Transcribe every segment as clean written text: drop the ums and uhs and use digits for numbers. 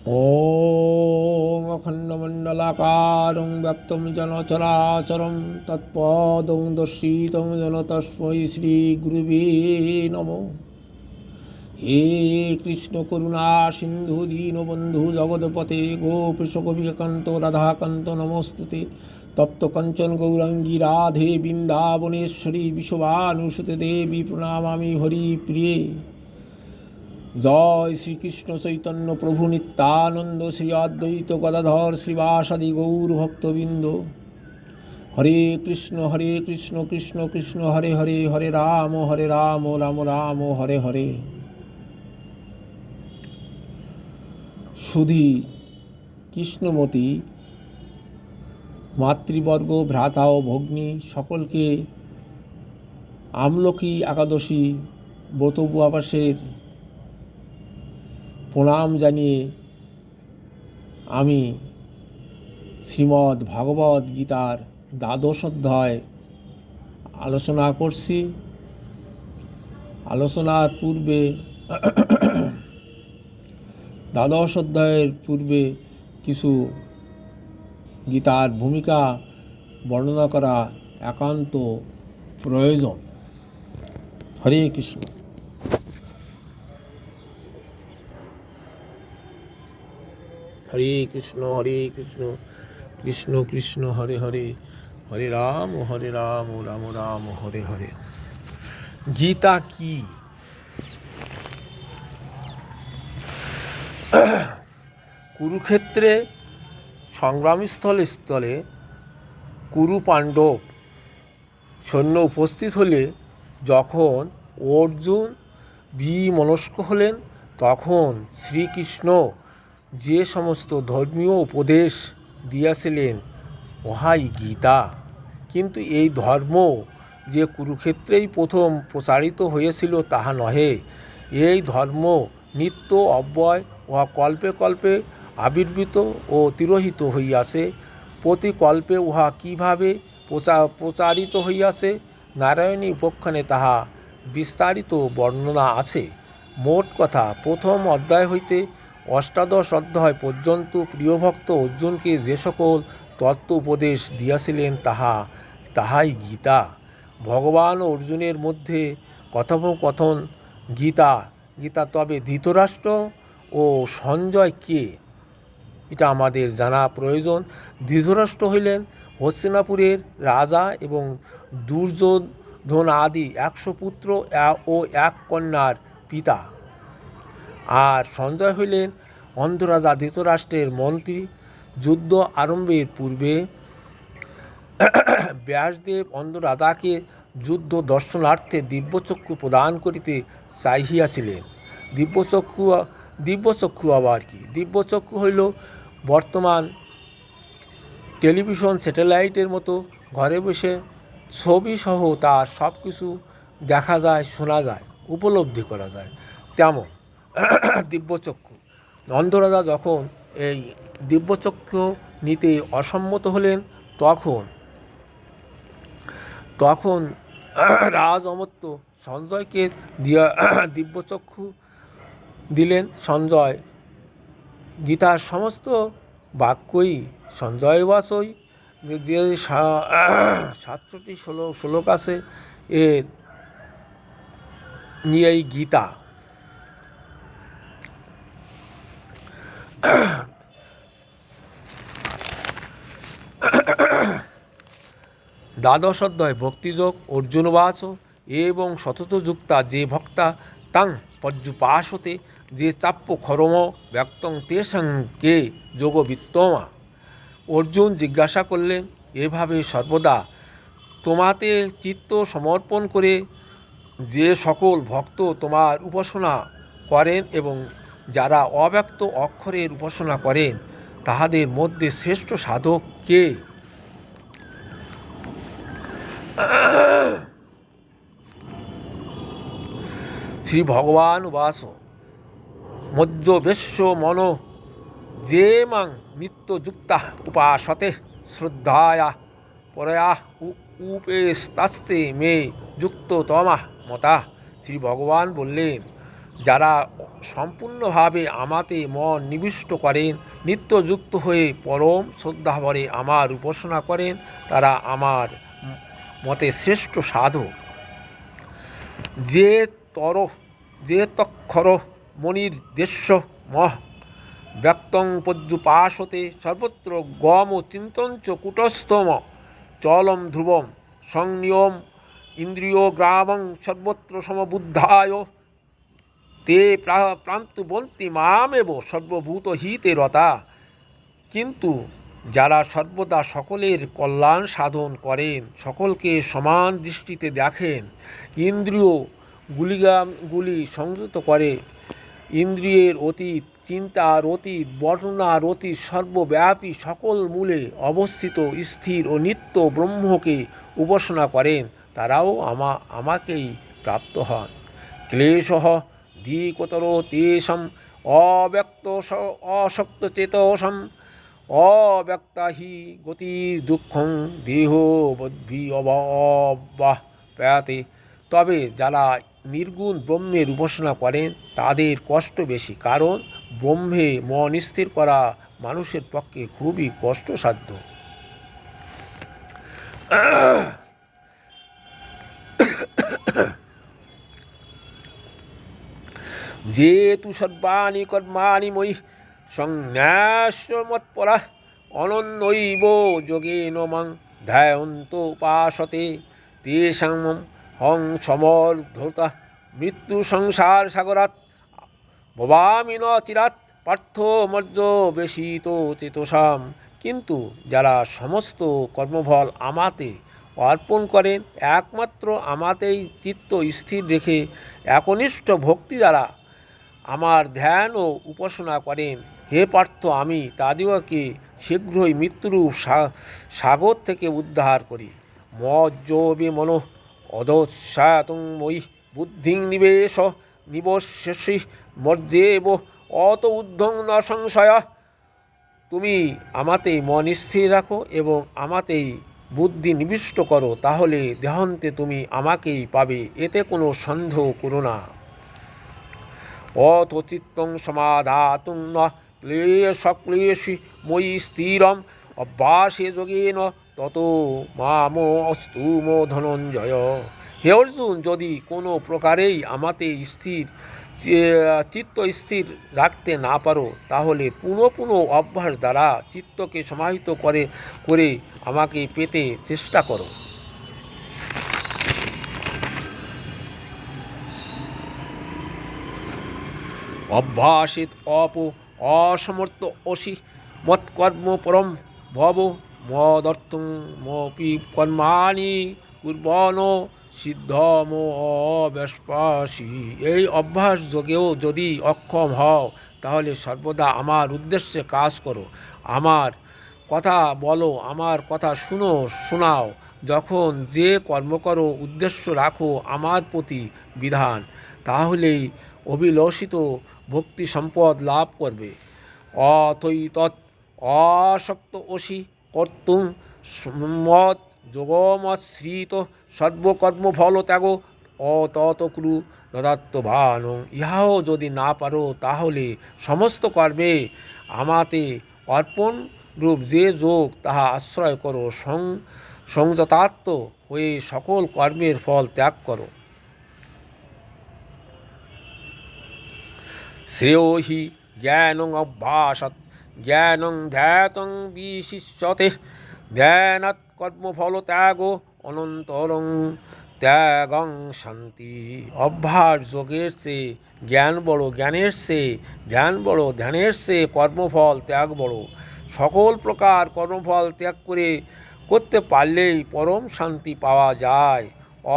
ॐ अखण्डमण्डलाकारं व्याप्तं येन चराचरं तत्पदं दर्शितं येन तस्मै श्रीगुरुवे नमः। हे कृष्ण करुणा सिंधु दीनबंधु जगदपते गोपीश गोपिकान्त राधाकान्त नमोस्तुते। तप्त कंचन गौरांगी राधे वृंदावनेश्वरी विश्वभानुसुते देवी प्रणमामि हरिप्रिये। जय श्री कृष्ण चैतन्य प्रभु नित्यानंद श्री अद्वैत गदाधर श्रीवासादि गौर भक्तबिंद। हरे कृष्ण कृष्ण कृष्ण हरे हरे, हरे राम राम राम हरे हरे। सुधी कृष्णमती मातृवर्ग भ्राता ও ভগ্নী সকলকে আমলকি একাদশী ব্রত উপবাসের প্রণাম জানিয়ে আমি শ্রীমদ্ ভাগবত গীতার দ্বাদশ অধ্যায় আলোচনা করছি। আলোচনার পূর্বে দ্বাদশ অধ্যায়ের পূর্বে কিছু গীতার ভূমিকা বর্ণনা করা একান্ত প্রয়োজন। হরে কৃষ্ণ। হরে কৃষ্ণ কৃষ্ণ কৃষ্ণ হরে হরে, হরে রাম রাম রাম হরে হরে। গীতা কি? কুরুক্ষেত্রে সংগ্রামস্থলে কুরু পাণ্ডব সৈন্য উপস্থিত হলে যখন অর্জুন বিমনস্ক হলেন, তখন শ্রীকৃষ্ণ যে সমস্ত ধর্মীয় উপদেশ দিয়াছিলেন উহাই গীতা। কিন্তু এই ধর্ম যে কুরুক্ষেত্রেই প্রথম প্রচারিত হয়েছিল তাহা নহে। এই ধর্ম নিত্য অব্যয় উহা কল্পে কল্পে আবির্ভূত ও তিরোহিত হইয়াছে। প্রতি কল্পে উহা কীভাবে প্রচারিত হইয়াছে নারায়ণী উপাখ্যানে তাহা বিস্তারিত বর্ণনা আছে। মোট কথা প্রথম অধ্যায় হইতে অষ্টাদশ অধ্যায় পর্যন্ত প্রিয়ভক্ত অর্জুনকে যে সকল তত্ত্ব উপদেশ দিয়াছিলেন তাহাই গীতা। ভগবান ও অর্জুনের মধ্যে কথোপকথন গীতা। তবে ধৃতরাষ্ট্র ও সঞ্জয় কে, এটা আমাদের জানা প্রয়োজন। ধৃতরাষ্ট্র হইলেন হস্তিনাপুরের রাজা এবং দুর্যোধন আদি 100 পুত্র ও 1 কন্যার পিতা। আর সঞ্জয় হইলেন অন্ধরাজা ধৃতরাষ্ট্রের মন্ত্রী। যুদ্ধ আরম্ভের পূর্বে ব্যাসদেব অন্ধরাজাকে যুদ্ধ দর্শনার্থে দিব্যচক্ষু প্রদান করিতে চাহিয়াছিলেন। দিব্যচক্ষু আবার কি? দিব্যচক্ষু হইল বর্তমান টেলিভিশন স্যাটেলাইটের মতো ঘরে বসে ছবি সহ তার সব কিছু দেখা যায়, শোনা যায়, উপলব্ধি করা যায়, তেমন দিব্যচক্ষু। অন্ধরাজা যখন এই দিব্যচক্ষু নিতে অসম্মত হলেন, তখন রাজ অমর্ত্য সঞ্জয়কে দিব্যচক্ষু দিলেন। সঞ্জয় গীতার সমস্ত বাক্যই সঞ্জয়বাসই, যে 67 শ্লোক আছে এর নিয়েই গীতা। দ্বাদশ অধ্যায় ভক্তিযোগ। অর্জুনবাচ এবং সতত যুক্তা যে ভক্তা তাং পর্যুপাসতে যে চাপ্য খরম ব্যক্তং তেষাং কে যোগবিত্তমা। অর্জুন জিজ্ঞাসা করলেন, এভাবে সর্বদা তোমাতে চিত্ত সমর্পণ করে যে সকল ভক্ত তোমার উপাসনা করেন এবং যারা অব্যক্ত অক্ষরের উপাসনা করেন তাহাদের মধ্যে শ্রেষ্ঠ সাধক কে? শ্রী ভগবান উবাস মজ্জবেশ্য মনো যে মাং নিত্যযুক্তা উপাসতে শ্রদ্ধায়া পরয়া উপেস্তাস্তে মে যুক্ত তমা মতা। শ্রী ভগবান বললেন, যারা সম্পূর্ণভাবে আমাতে মন নিবিষ্ট করেন, নিত্যযুক্ত হয়ে পরম শ্রদ্ধাভরে আমার উপাসনা করেন, তারা আমার মতে শ্রেষ্ঠ সাধক। যে তর যে তক্ষর মনির দেশ্য মহ ব্যক্তং পর্যুপাসতে সর্বত্র গম চিন্তঞ্চ কুটস্থম চলম ধ্রুবম সংনিয়ম ইন্দ্রিয়গ্রামং সর্বত্র সমবুদ্ধায় তে প্রান্তবন্তি মামেব সর্বভূত হিতে রতা। কিন্তু যারা সর্বদা সকলের কল্যাণ সাধন করেন, সকলকে সমান দৃষ্টিতে দেখেন, ইন্দ্রিয়গুলি সংযত করে, ইন্দ্রিয়ের অতীত, চিন্তার অতীত, বর্ণনার অতীত, সর্বব্যাপী সকল মূলে অবস্থিত স্থির ও নিত্য ব্রহ্মকে উপাসনা করেন, তারাও আমাকেই প্রাপ্ত হন। ক্লেশঃ দ্বিকতর তেষাং অব্যক্ত অসক্তচেতসং অব্যক্তা হি গতি দুঃখং দেহবদ্ভি অব্যাহতে। তবে যারা নির্গুণ ব্রহ্মের উপাসনা করেন তাদের কষ্ট বেশি, কারণ ব্রহ্মে মন স্থির করা মানুষের পক্ষে খুবই কষ্টসাধ্য। যেতু সর্বাণি কর্মাণি ময়ি সংন্যাস্য মৎপরাঃ অনন্যৈব যোগেন মাং ধ্যায়ন্ত উপাসতে তেষাং হং সমর্ধতা মৃত্যু সংসার সাগরাৎ ভবামি ন চিরাৎ পার্থ মর্য বেশিত চেতসাম। কিন্তু যারা সমস্ত কর্মফল আমাতে অর্পণ করেন, একমাত্র আমাতেই চিত্ত স্থির রেখে একনিষ্ঠ ভক্তি দ্বারা আমার ধ্যান ও উপাসনা করেন, হে পার্থ, আমি তাদিগকে শীঘ্রই মৃত্যুরূপ সাগর থেকে উদ্ধার করি। মজ্জবে মনো অদস্যাতং মই বুদ্ধিং নিবশ্যসি মর্যেব অত ঊর্ধ্বং ন সংশয়। তুমি আমাতেই মন স্থির রাখো এবং আমাতেই বুদ্ধি নিবিষ্ট করো, তাহলে দেহান্তে তুমি আমাকেই পাবে, এতে কোনো সন্দেহ করো না। অথ চিত্তং সমাধাতুং ন ক্লেশক্লেশি ময়ি স্থিরম অভ্যাসে যোগেন তত মামো অস্তু মো ধনঞ্জয়। হে অর্জুন, যদি কোনো প্রকারেই আমাতে চিত্ত স্থির রাখতে না পারো, তাহলে পুনঃ পুনঃ অভ্যাস দ্বারা চিত্তকে সমাহিত করে আমাকে পেতে চেষ্টা করো। অভ্যাসিত অসমর্থ অসি মৎকর্ম পরম ভব মদর্থং মপি কর্মাণি কুর্বন সিদ্ধম অব্যস্পাসি। এই অভ্যাস যোগেও যদি অক্ষম হও, তাহলে সর্বদা আমার উদ্দেশ্যে কাজ করো, আমার কথা বলো, আমার কথা শোনাও। যখন যে কর্ম করো উদ্দেশ্য রাখো আমার প্রতি বিধান, তাহলেই অভিলষিত ভক্তি সম্পদ লাভ করবে। অথৈতৎ অশক্ত অসি কর্তুং মৎ যোগমশ্রিত সর্বকর্মফল ত্যাগ অতৎকুরু দদাত্তভানং। ইহাও যদি না পারো, তাহলে সমস্ত কর্মে আমাতে অর্পণ রূপ যে যোগ, তাহা আশ্রয় করো। সংযতাত্ম হয়ে সকল কর্মের ফল ত্যাগ করো। শ্রেয় হি জ্ঞানং অভ্যাসাৎ জ্ঞানং ধ্যাতং বিশিষ্যতে ধ্যানাৎ কর্মফল ত্যাগ অনন্তরং ত্যাগং শান্তি। অভ্যাস যোগের চেয়ে জ্ঞান বড়, জ্ঞানের চেয়ে ধ্যান বড়, ধ্যানের চেয়ে কর্মফল ত্যাগ বড়। সকল প্রকার কর্মফল ত্যাগ করতে পারলেই পরম শান্তি পাওয়া যায়।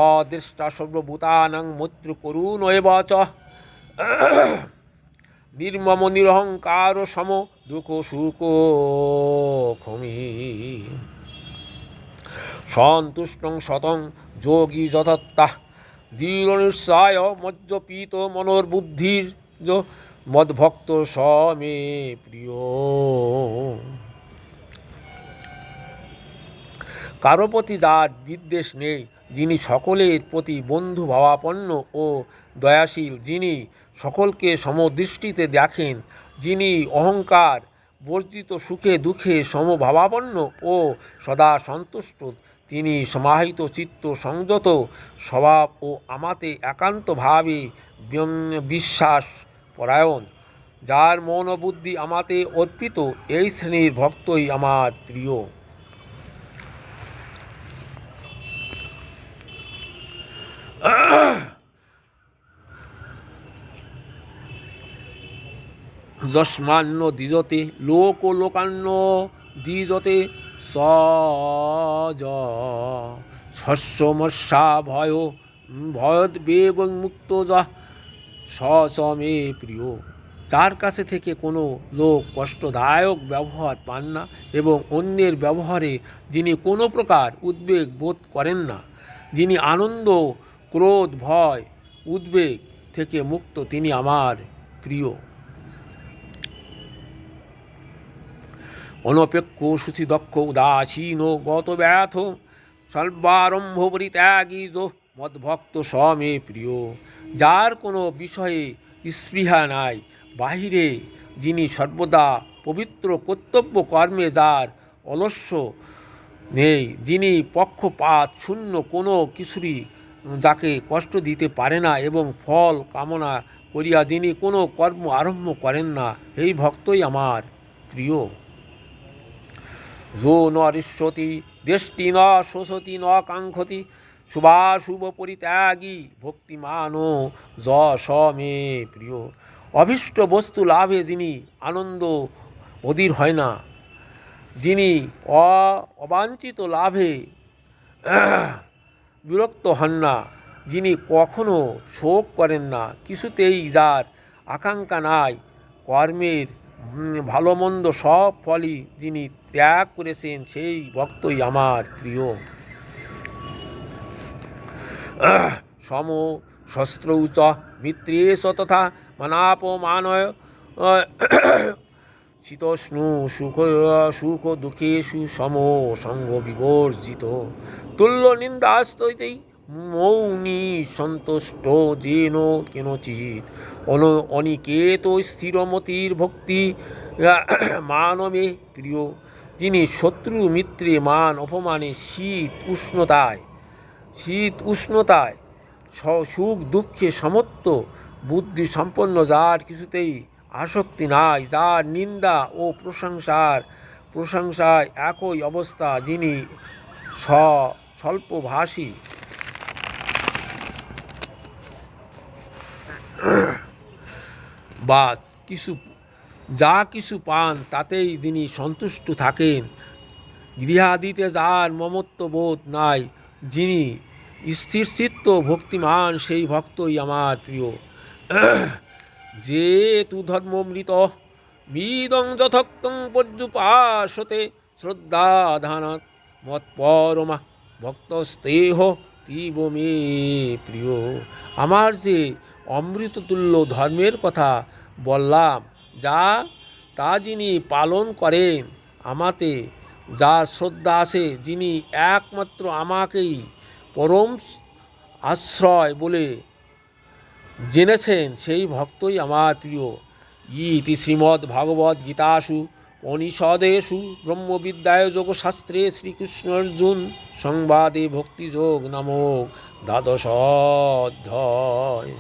অদৃষ্টা সর্বভূতানাং মৈত্র করুণ এব চ নির্মম নিরহংকার সম দুঃখ সুখ ক্ষমি সন্তুষ্টং শতং যোগী যথত্তা দৃঢ় নিশ্চয় মজ্জপিত মনোর্বুদ্ধির মদ্ভক্ত স মে প্রিয়। কারো প্রতি যার বিদ্বেষ নেই, যিনি সকলের প্রতি বন্ধু ভাবাপন্ন ও দয়াশীল, যিনি সকলকে সমদৃষ্টিতে দেখেন, যিনি অহংকার বর্জিত, সুখে দুঃখে সমভাবাপন্ন ও সদা সন্তুষ্ট, তিনি সমাহিত চিত্ত, সংযত স্বভাব ও আমাতে একান্তভাবে বিশ্বাস পরায়ণ, যার মন ও বুদ্ধি আমাতে অর্পিত, এই শ্রেণীর ভক্তই আমার প্রিয়। যস্মান্ন দ্বিজতে লোক লোকান্ন দ্বিজতে সজ শস্যমস্যা ভয়োদ্বেগ মুক্ত যা সমে প্রিয়। যার কাছে থেকে কোনো লোক কষ্টদায়ক ব্যবহার পান না এবং অন্যের ব্যবহারে যিনি কোনো প্রকার উদ্বেগ বোধ করেন না, যিনি আনন্দ, ক্রোধ, ভয়, উদ্বেগ থেকে মুক্ত, তিনি আমার প্রিয়। অনপেক্ষ শুচিদক্ষ উদাসীন গত ব্যথ সর্বারম্ভ পরিত্যাগী মদ্ভক্ত সমে প্রিয়। যার কোনো বিষয়ে স্পৃহা নাই, বাহিরে যিনি সর্বদা পবিত্র, কর্তব্য কর্মে যার অলস্য নেই, যিনি পক্ষপাত শূন্য, কোনো কিছুরই যাকে কষ্ট দিতে পারে না এবং ফল কামনা করিয়া যিনি কোনো কর্ম আরম্ভ করেন না, এই ভক্তই আমার প্রিয়। যো ন হৃষ্যতি দৃষ্টি ন শোষতি ন কাঙ্ক্ষতি শুভাশুভ পরিত্যাগী ভক্তিমান য মে প্রিয়। অভীষ্ট বস্তু লাভে যিনি আনন্দ অধীর হয় না, যিনি অবাঞ্ছিত লাভে বিরক্ত হন না, যিনি কখনো শোক করেন না, কিছুতেই যার আকাঙ্ক্ষা নাই, কর্মের ভালো মন্দ সব ফলই যিনি ত্যাগ করেছেন, সেই ভক্তই আমার প্রিয়। সম শস্ত্রৌচ মিত্রেশ তথা মানাপমানয় শীতোষ্ণু সুখ দুঃখেষু সম সঙ্গ বিবর্জিত তুল্য নিন্দাস্তৈতেই মৌনী সন্তুষ্ট যেন কেনচিৎ অনিকেত স্থিরমতির ভক্তি মানবে প্রিয়। যিনি শত্রু মিত্রে মান অপমানে শীত উষ্ণতায় সুখ দুঃখে সমত্ব বুদ্ধি সম্পন্ন, যার কিছুতেই আসক্তি নাই, যার নিন্দা ও প্রশংসায় একই অবস্থা, যিনি স্বল্পভাষী বা কিছু পান তাতেই যিনি সন্তুষ্ট থাকেন, গৃহাদিতে যার মমত্ব বোধ নাই, যিনি স্থিরচিত্ত ভক্তিমান, সেই ভক্তই আমার প্রিয়। যে তু ধর্মমৃত মিদং যথক্তং পর্যুপাসতে শ্রদ্ধা ধানাৎ মৎপরমা ভক্তস্তেহ তীব মে প্রিয়। আমার যে অমৃততুল্য ধর্মের কথা বললাম, তা যিনি পালন করেন, আমাতে যার শ্রদ্ধা আছে, যিনি একমাত্র আমাকেই পরম আশ্রয় বলে জেনেছেন, সেই ভক্তই আমার প্রিয়। ইতি শ্রীমদ্ ভগবদ্ গীতাসু উপনিষদেষু ব্রহ্মবিদ্যায় যোগশাস্ত্রে শ্রীকৃষ্ণ অর্জুন সংবাদে ভক্তিযোগ নামক ১২শ অধ্যায়।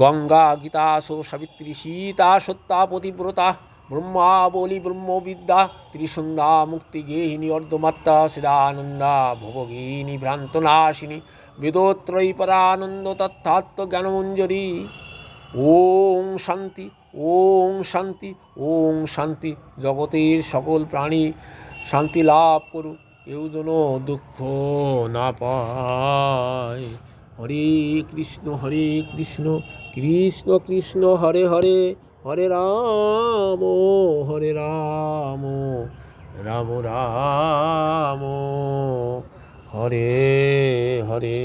গঙ্গা গীতাসু সাবিত্রী সীতা সত্যা পতিব্রতা ব্রহ্মাবলী ব্রহ্মবিদ্যা ত্রিসন্ধ্যা মুক্তিগেহিনী অর্ধমাত্রা সিদানন্দা ভবগিনী ভ্রান্তনাশিনী বেদোত্রয়ী পরানন্দ তত্ত্বাত্ম জ্ঞানমঞ্জরি। ওং শান্তি, ওং শান্তি, ওং শান্তি। জগতের সকল প্রাণী শান্তি লাভ করুক, কেউ যেন দুঃখ না পায়। হরে কৃষ্ণ কৃষ্ণ কৃষ্ণ হরে হরে, হরে রাম রাম রাম হরে হরে।